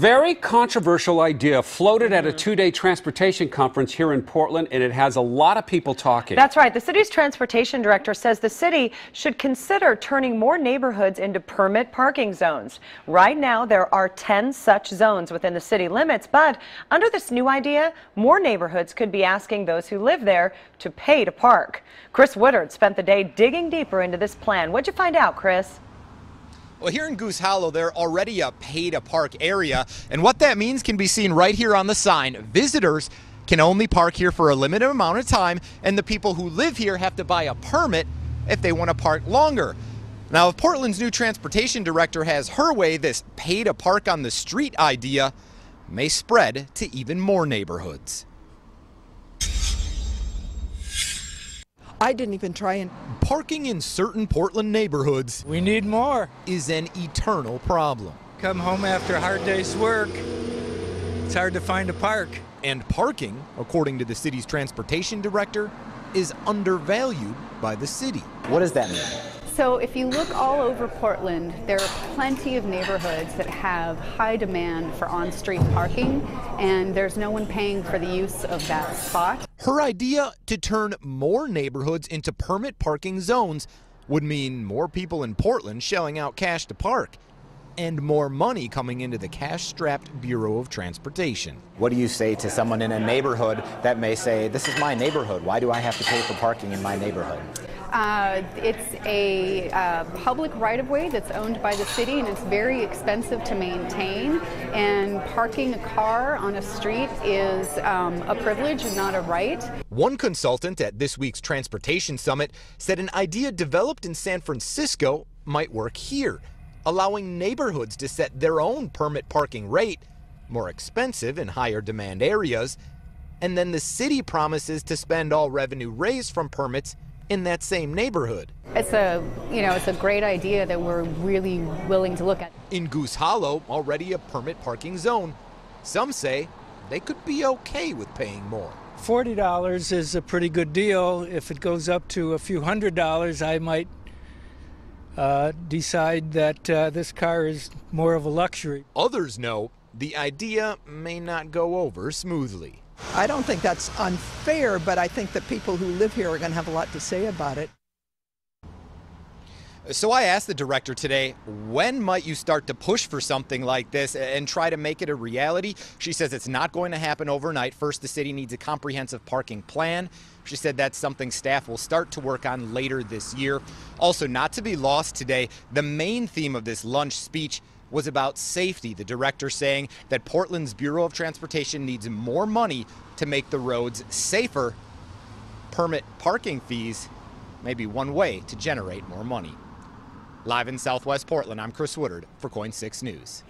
Very controversial idea floated at a two-day transportation conference here in Portland, and it has a lot of people talking. That's right. The city's transportation director says the city should consider turning more neighborhoods into permit parking zones. Right now, there are 10 such zones within the city limits, but under this new idea, more neighborhoods could be asking those who live there to pay to park. Chris Woodard spent the day digging deeper into this plan. What'd you find out, Chris? Well, here in Goose Hollow, they're already a pay-to-park area, and what that means can be seen right here on the sign. Visitors can only park here for a limited amount of time, and the people who live here have to buy a permit if they want to park longer. Now, if Portland's new transportation director has her way, this pay-to-park on the street idea may spread to even more neighborhoods. I didn't even try and... Parking in certain Portland neighborhoods We need more. is an eternal problem. Come home after a hard day's work. It's hard to find a park. And parking, according to the city's transportation director, is undervalued by the city. What does that mean? So if you look all over Portland, there are plenty of neighborhoods that have high demand for on-street parking, and there's no one paying for the use of that spot. Her idea to turn more neighborhoods into permit parking zones would mean more people in Portland shelling out cash to park and more money coming into the cash-strapped Bureau of Transportation. What do you say to someone in a neighborhood that may say, this is my neighborhood, why do I have to pay for parking in my neighborhood? It's a public right-of-way that's owned by the city, and it's very expensive to maintain. And parking a car on a street is a privilege and not a right. One consultant at this week's Transportation Summit said an idea developed in San Francisco might work here, allowing neighborhoods to set their own permit parking rate, more expensive in higher demand areas, and then the city promises to spend all revenue raised from permits in that same neighborhood. It's a great idea that we're really willing to look at. In Goose Hollow, already a permit parking zone, some say they could be okay with paying more. $40 is a pretty good deal. If it goes up to a few $100s, I might decide that this car is more of a luxury. Others know the idea may not go over smoothly. I don't think that's unfair, but I think that people who live here are going to have a lot to say about it. So I asked the director today, when might you start to push for something like this and try to make it a reality? She says it's not going to happen overnight. First, the city needs a comprehensive parking plan. She said that's something staff will start to work on later this year. Also, not to be lost today, the main theme of this lunch speech was about safety. The director saying that Portland's Bureau of Transportation needs more money to make the roads safer. Permit parking fees may be one way to generate more money. Live in Southwest Portland, I'm Chris Woodard for KOIN 6 News.